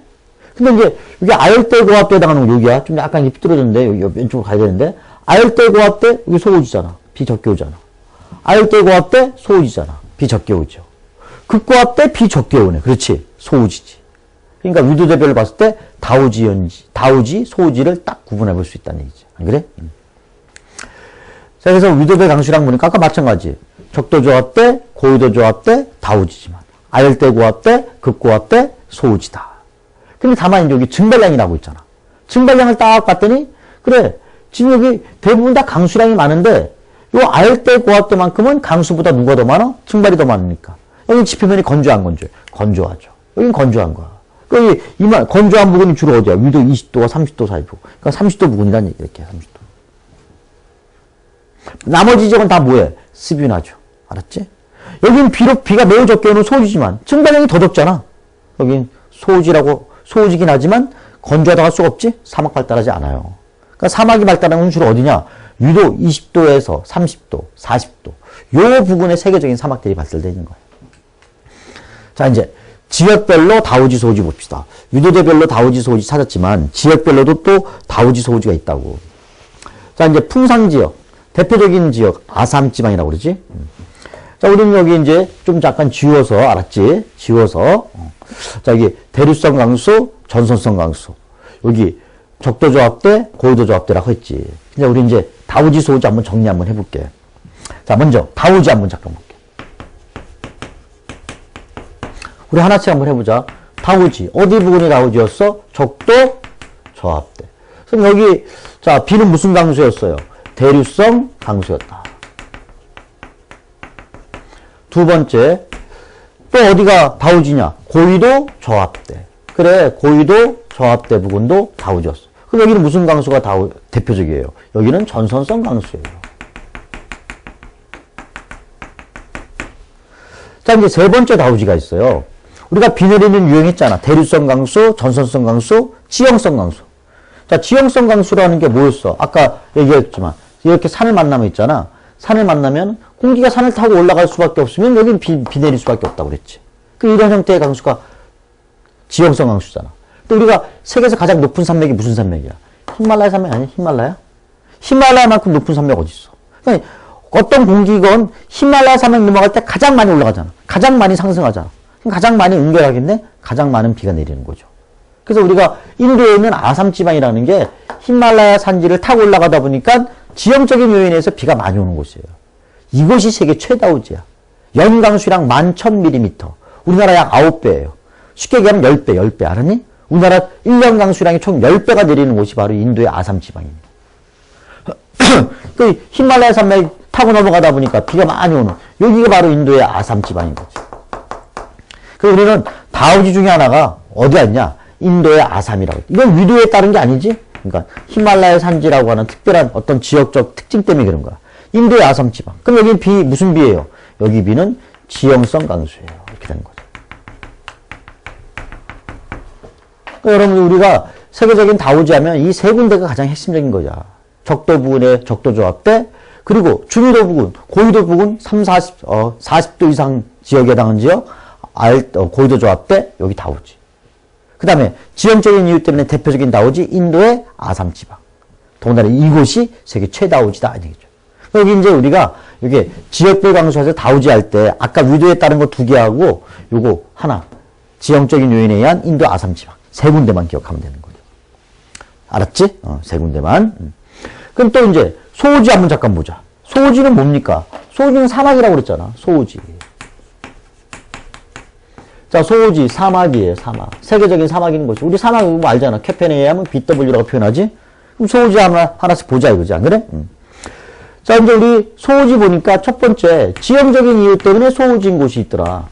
근데 이제 여기 아열대 고압대에 해당하는 거 여기야. 좀 약간 이렇게 삐뚤어졌는데, 여기 왼쪽으로 가야 되는데. 아열대 고압대, 여기 소우지잖아. 비 적게 오잖아. 아열대 고압대, 소우지잖아. 비 적게 오죠. 극고압대, 비 적게 오네. 그렇지. 소우지지. 그러니까 위도대별로 봤을 때 다우지, 소우지를 딱 구분해 볼 수 있다는 얘기죠. 안 그래? 자, 그래서 위도배 강수량 보니까 아까 마찬가지. 적도 저압대, 고위도 저압대, 다우지지만. 아열대 고압대, 극고압대, 소우지다. 근데 다만 여기 증발량이 나오고 있잖아. 증발량을 딱 봤더니, 그래. 지금 여기 대부분 다 강수량이 많은데, 요 아열대 고압대만큼은 강수보다 누가 더 많아? 증발이 더 많으니까. 여기 지표면이 건조한 건조해. 건조하죠. 여긴 건조한 거야. 여기 건조한 부분이 주로 어디야? 위도 20도와 30도 사이 부분. 그러니까 30도 부분이란 얘기 이렇게 30도. 나머지 지역은 다 뭐해? 습윤하죠. 알았지? 여긴 비록 비가 매우 적게 오는 소우지지만 증발량이 더 적잖아. 여긴 소우지긴 하지만 건조하다고 할 수가 없지? 사막 발달하지 않아요. 그러니까 사막이 발달하는 건 주로 어디냐? 위도 20도에서 30도, 40도. 요 부분에 세계적인 사막들이 발달되어 있는 거예요. 자, 이제 지역별로 다우지 소우지 봅시다. 위도대별로 다우지 소우지 찾았지만 지역별로도 또 다우지 소우지가 있다고. 자, 이제 풍상지역. 대표적인 지역 아삼지방이라고 그러지. 자, 우리는 여기 이제 좀 잠깐 지워서 알았지? 지워서. 자, 여기 대륙성 강수, 전선성 강수. 여기 적도 저압대, 고위도 저압대라고 했지. 근데 우리 이제 다우지 소우지 한번 정리 한번 해볼게. 자, 먼저 다우지 한번 잠깐 볼게. 우리 하나씩 한번 해보자. 다우지. 어디 부분이 다우지였어? 적도 저압대. 그럼 여기 자, 비는 무슨 강수였어요? 대륙성 강수였다. 두 번째, 또 어디가 다우지냐? 고위도 저압대. 그래, 고위도 저압대 부분도 다우지였어. 그럼 여기는 무슨 강수가 대표적이에요? 여기는 전선성 강수예요. 자, 이제 세 번째 다우지가 있어요. 우리가 비 내리는 유형했잖아. 대륙성 강수, 전선성 강수, 지형성 강수. 자, 지형성 강수라는 게 뭐였어? 아까 얘기했지만 이렇게 산을 만나면 있잖아. 산을 만나면 공기가 산을 타고 올라갈 수밖에 없으면 여기는 비 내릴 수밖에 없다고 그랬지. 이런 형태의 강수가 지형성 강수잖아. 또 우리가 세계에서 가장 높은 산맥이 무슨 산맥이야? 히말라야 산맥 아니야? 히말라야? 히말라야만큼 높은 산맥 어디 있어? 그러니까 어떤 공기건 히말라야 산맥 넘어갈 때 가장 많이 올라가잖아. 가장 많이 상승하잖아. 가장 많이 응결하겠네? 가장 많은 비가 내리는 거죠. 그래서 우리가 인도에 있는 아삼 지방이라는 게 히말라야 산지를 타고 올라가다 보니까 지형적인 요인에서 비가 많이 오는 곳이에요. 이곳이 세계 최다우지야. 연강수량 11,000mm. 우리나라 약 9배예요. 쉽게 얘기하면 10배, 알았니? 우리나라 1년 강수량이 총 10배가 내리는 곳이 바로 인도의 아삼 지방입니다. 그 히말라야 산맥 타고 넘어가다 보니까 비가 많이 오는 여기가 바로 인도의 아삼 지방인 거죠. 그래서 우리는 다우지 중에 하나가 어디가 있냐? 인도의 아삼이라고. 이건 위도에 따른 게 아니지? 그러니까 히말라야 산지라고 하는 특별한 어떤 지역적 특징 때문에 그런 거야. 인도의 아삼 지방. 그럼 여기 비 무슨 비예요? 여기 비는 지형성 강수예요. 이렇게 되는 거죠. 그러니까 여러분 우리가 세계적인 다우지 하면 이 세 군데가 가장 핵심적인 거죠. 적도 부근의 적도 저압대, 그리고 중위도 부근, 고위도 부근 40도 이상 지역에 해당하는 지역, 고위도 조합대, 여기 다우지. 그 다음에 지형적인 이유 때문에 대표적인 다우지, 인도의 아삼 지방. 더군다나 이곳이 세계 최다우지다. 아니겠죠. 여기 이제 우리가 이게 지역별 강조해서 다우지 할 때 아까 위도에 따른 거 2개 하고 요거 하나. 지형적인 요인에 의한 인도 아삼 지방. 3군데만 기억하면 되는 거죠. 알았지? 3군데만. 그럼 또 이제 소우지 한번 잠깐 보자. 소우지는 뭡니까? 소우지는 사막이라고 그랬잖아. 소우지. 자, 소우지 사막이에요. 사막. 세계적인 사막인 것이. 우리 사막 뭐 알잖아. 캐페네에 하면 BW라고 표현하지. 그럼 소우지 하나씩 보자 이거지. 안 그래? 자, 이제 우리 소우지 보니까 첫 번째 지형적인 이유 때문에 소우지인 곳이 있더라.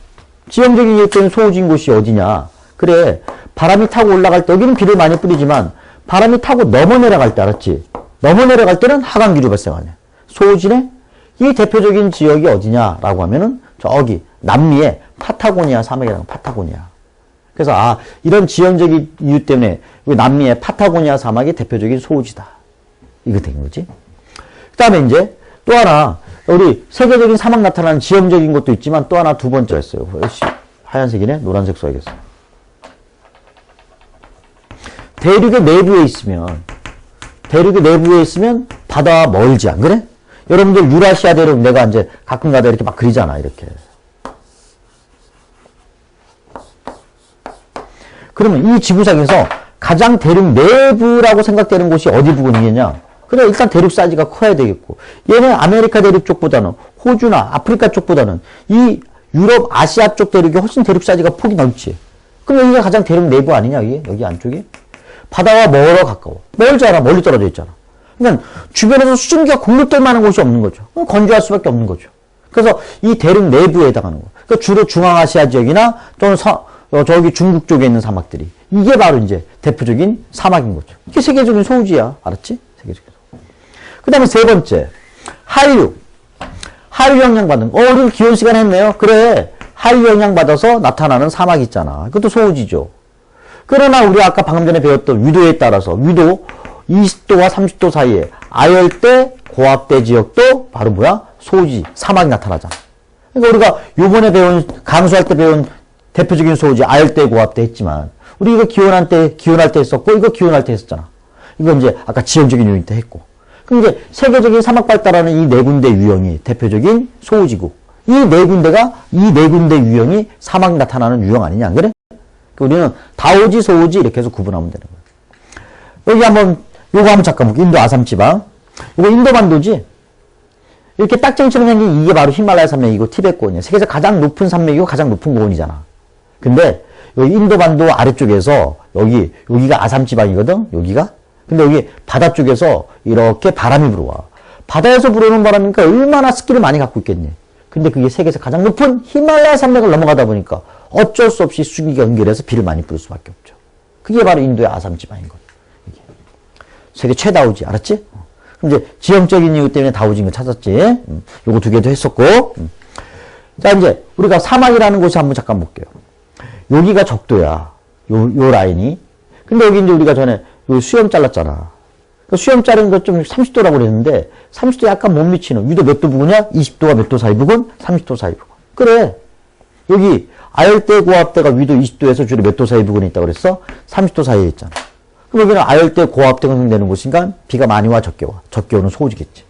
지형적인 이유 때문에 소우지인 곳이 어디냐? 그래. 바람이 타고 올라갈 때 여기는 비를 많이 뿌리지만 바람이 타고 넘어 내려갈 때 알았지? 넘어 내려갈 때는 하강기류 발생하네. 소우지의 이 대표적인 지역이 어디냐라고 하면은 저기 남미의 파타고니아 사막이라는 파타고니아. 그래서 이런 지형적인 이유 때문에 남미의 파타고니아 사막이 대표적인 소우지다. 이거 된 거지. 그 다음에 이제 또 하나 우리 세계적인 사막 나타나는 지형적인 것도 있지만 또 하나 두 번째 있어요. 하얀색이네. 노란색 써야겠어. 대륙의 내부에 있으면 바다와 멀지 안 그래? 여러분들 유라시아 대륙 내가 이제 가끔 가다 이렇게 막 그리잖아. 이렇게. 그러면 이 지구상에서 가장 대륙 내부라고 생각되는 곳이 어디 부근이겠냐? 그래, 일단 대륙 사이즈가 커야 되겠고. 얘는 아메리카 대륙 쪽보다는, 호주나 아프리카 쪽보다는 이 유럽, 아시아 쪽 대륙이 훨씬 대륙 사이즈가 폭이 넓지. 그럼 여기가 가장 대륙 내부 아니냐, 이게? 여기 안쪽이? 바다와 멀어 가까워. 멀지 않아, 멀리 떨어져 있잖아. 그러니까 주변에서 수증기가 공급될 만한 곳이 없는 거죠. 그럼 건조할 수밖에 없는 거죠. 그래서 이 대륙 내부에 해당하는 거. 그러니까 주로 중앙아시아 지역이나 또는 저기 중국 쪽에 있는 사막들이. 이게 바로 이제 대표적인 사막인 거죠. 이게 세계적인 소우지야. 알았지? 세계적인 소우지. 그 다음에 세 번째. 한류. 한류 영향 받는 거. 우리 기온 시간 했네요. 그래. 한류 영향 받아서 나타나는 사막 있잖아. 그것도 소우지죠. 그러나 우리 아까 방금 전에 배웠던 위도에 따라서 위도 20도와 30도 사이에 아열대, 고압대 지역도 바로 뭐야? 소우지, 사막이 나타나잖아. 그러니까 우리가 요번에 강수할 때 배운 대표적인 소우지 아열대, 고압대 했지만 우리 이거 기원할 때 했었고 이거 기원할 때 했었잖아. 이거 이제 아까 지형적인 요인 때 했고. 그럼 이제 세계적인 사막 발달하는 이 네 군데 유형이 대표적인 소우지고 이 네 군데 유형이 사막이 나타나는 유형 아니냐, 안 그래? 우리는 다우지, 소우지 이렇게 해서 구분하면 되는 거예요. 여기 요거 한번 잠깐 볼게요. 인도 아삼 지방. 이거 인도 반도지? 이렇게 딱정처럼 생긴 이게 바로 히말라야 산맥이고 티베트고원이야. 세계에서 가장 높은 산맥이고 가장 높은 고원이잖아. 근데 여기 인도 반도 아래쪽에서 여기가 아삼 지방이거든. 여기가. 근데 여기 바다 쪽에서 이렇게 바람이 불어와. 바다에서 불어오는 바람이니까 얼마나 습기를 많이 갖고 있겠니? 근데 그게 세계에서 가장 높은 히말라야 산맥을 넘어가다 보니까 어쩔 수 없이 수증기가 연결해서 비를 많이 뿌릴 수밖에 없죠. 그게 바로 인도의 아삼 지방인 거예요. 이게. 세계 최다우지, 알았지? 그럼 이제 지형적인 이유 때문에 다우지인 거 찾았지? 요거 두 개도 했었고. 자, 이제 우리가 사막이라는 곳이 한번 잠깐 볼게요. 여기가 적도야. 요 라인이. 근데 여기 이제 우리가 전에 요 수염 잘랐잖아. 그 수염 자른 거 좀 30도라고 그랬는데 30도 약간 못 미치는 위도 몇 도 부근이야? 20도가 몇 도 사이 부근? 30도 사이 부근. 그래. 여기 아열대 고압대가 위도 20도에서 주로 몇 도 사이 부근에 있다고 그랬어? 30도 사이에 있잖아. 그럼 여기는 아열대 고압대가 형성되는 곳인가? 비가 많이 와, 적게 와. 적게 오는 소우지겠지.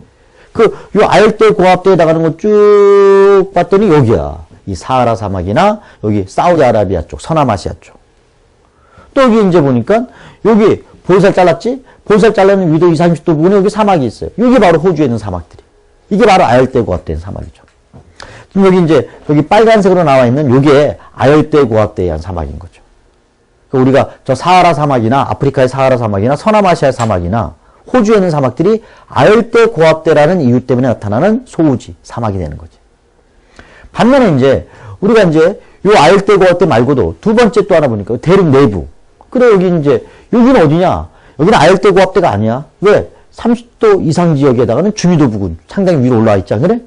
요 아열대 고압대에 나가는 거 쭉 봤더니 여기야. 이 사하라 사막이나 여기 사우디아라비아 쪽, 서남아시아 쪽. 또 여기 이제 보니까 여기 볼살 잘랐지? 볼살 잘라는 위도 20, 30도 부근에 여기 사막이 있어요. 여기 바로 호주에 있는 사막들이. 이게 바로 아열대 고압대인 사막이죠. 그럼 여기 이제 여기 빨간색으로 나와 있는 요게 아열대 고압대에 의한 사막인 거죠. 그러니까 우리가 저 사하라 사막이나 아프리카의 사하라 사막이나 서남아시아의 사막이나 호주에 있는 사막들이 아열대 고압대라는 이유 때문에 나타나는 소우지, 사막이 되는 거지. 반면에 이제 우리가 이제 요 아열대 고압대 말고도 두 번째 또 하나 보니까 대륙 내부. 그래 여기 이제 여기는 어디냐? 여기는 아열대 고압대가 아니야. 왜? 30도 이상 지역에다가는 중위도 부근 상당히 위로 올라와 있지 않 그래?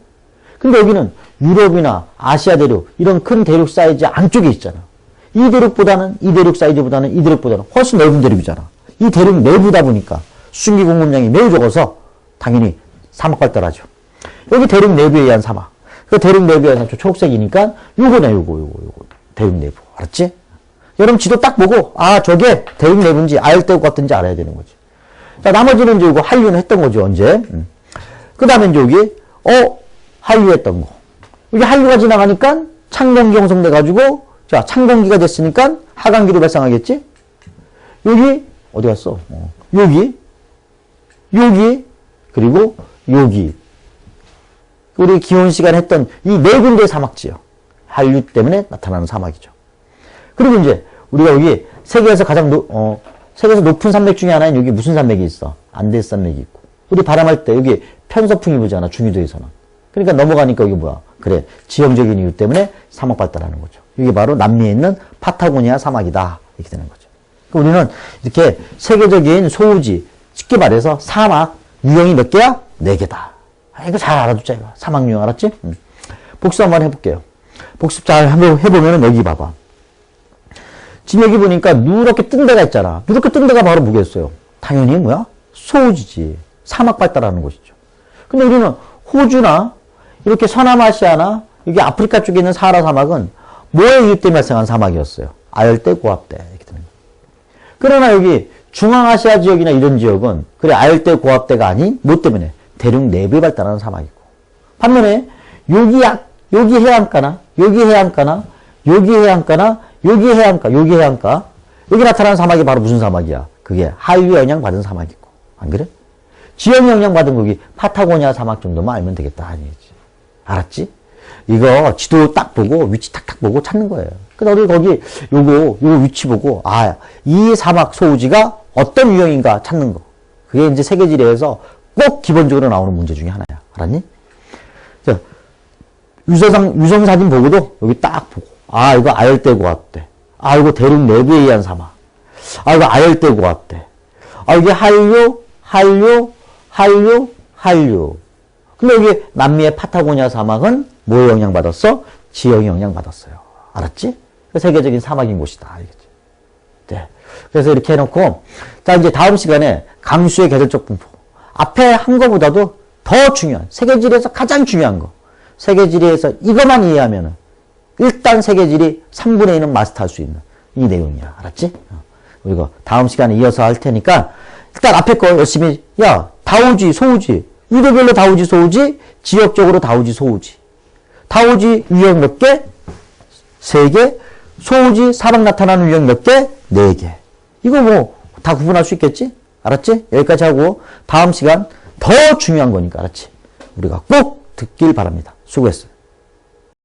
근데 여기는 유럽이나 아시아 대륙 이런 큰 대륙 사이즈 안쪽에 있잖아. 이 대륙 사이즈보다는 이 대륙보다는 훨씬 넓은 대륙이잖아. 이 대륙 내부다 보니까 수증기 공급량이 매우 적어서 당연히 사막 발달하죠. 여기 대륙 내부에 의한 사막. 그 대륙 내부에 의한 초록색이니까 요거네, 요거. 대륙 내부. 알았지? 여러분 지도 딱 보고 아 저게 대륙 내부인지 아열대고 같은지 알아야 되는 거지. 자 나머지는 이제 이거 한류는 했던 거죠. 언제? 그 다음에 이제 여기 한류했던 거. 여기 한류가 지나가니까 찬공기 형성돼가지고 자 찬공기가 됐으니까 하강기로 발생하겠지? 여기 어디 갔어? 여기 그리고 여기 우리 기원 시간에 했던 이 네 군데 사막지요. 한류 때문에 나타나는 사막이죠. 그리고 이제 우리가 여기 세계에서 세계에서 높은 산맥 중에 하나인 여기 무슨 산맥이 있어? 안데스 산맥이 있고. 우리 바람할 때 여기 편서풍이 불잖아. 중위도에서는. 그러니까 넘어가니까 여기 뭐야? 그래. 지형적인 이유 때문에 사막 발달하는 거죠. 이게 바로 남미에 있는 파타고니아 사막이다. 이렇게 되는 거죠. 그러니까 우리는 이렇게 세계적인 소우지, 쉽게 말해서 사막 유형이 몇 개야? 4개다. 이거 잘 알아두자. 이거. 사막 유형 알았지? 복습 한번 해볼게요. 복습 잘 한번 해보면은 여기 봐봐. 지금 여기 보니까 누렇게 뜬 데가 있잖아. 누렇게 뜬 데가 바로 뭐겠어요? 당연히 뭐야? 소우지지. 사막 발달하는 곳이죠. 근데 우리는 호주나 이렇게 서남아시아나 여기 아프리카 쪽에 있는 사하라 사막은 뭐에 이유 때문에 발생한 사막이었어요? 아열대, 고압대 이렇게 되는 거예요. 그러나 여기 중앙아시아 지역이나 이런 지역은 그래 아열대, 고압대가 아닌 뭐 때문에? 대륙 내부에 발달하는 사막이고. 반면에 여기 해안가나 여기 해안가나 여기 해안가나 여기 해안가 여기 해안가 여기 나타나는 사막이 바로 무슨 사막이야? 그게 하류 영향 받은 사막이고. 안 그래? 지형 영향 받은 거기 파타고니아 사막 정도만 알면 되겠다 아니지. 알았지? 이거 지도 딱 보고 위치 탁탁 보고 찾는 거예요. 그래서 거기 요거 위치 보고 아, 이 사막 소우지가 어떤 유형인가 찾는 거. 그게 이제 세계지리에서 꼭 기본적으로 나오는 문제 중에 하나야. 알았니? 자, 유성 사진 보고도 여기 딱 보고 아, 이거 아열대 고압대. 아, 이거 대륙 내부에 의한 사막. 아, 이거 아열대 고압대. 아, 이게 한류. 근데 여기 남미의 파타고니아 사막은 뭐에 영향받았어? 지형에 영향받았어요. 알았지? 세계적인 사막인 곳이다. 알겠지? 네. 그래서 이렇게 해놓고, 자, 이제 다음 시간에 강수의 계절적 분포. 앞에 한 거보다도 더 중요한, 세계지리에서 가장 중요한 거. 세계지리에서 이것만 이해하면은, 일단 세계지리 3분의 1은 마스터할 수 있는 이 내용이야. 알았지? 이거 다음 시간에 이어서 할 테니까, 일단 앞에 거 열심히, 야, 다우지, 소우지, 유도별로 다우지, 소우지, 지역적으로 다우지, 소우지. 다우지 유형 몇 개? 3개. 소우지, 사막 나타나는 유형 몇 개? 4개. 이거 뭐, 다 구분할 수 있겠지? 알았지? 여기까지 하고, 다음 시간 더 중요한 거니까, 알았지? 우리가 꼭 듣길 바랍니다. 수고했어요.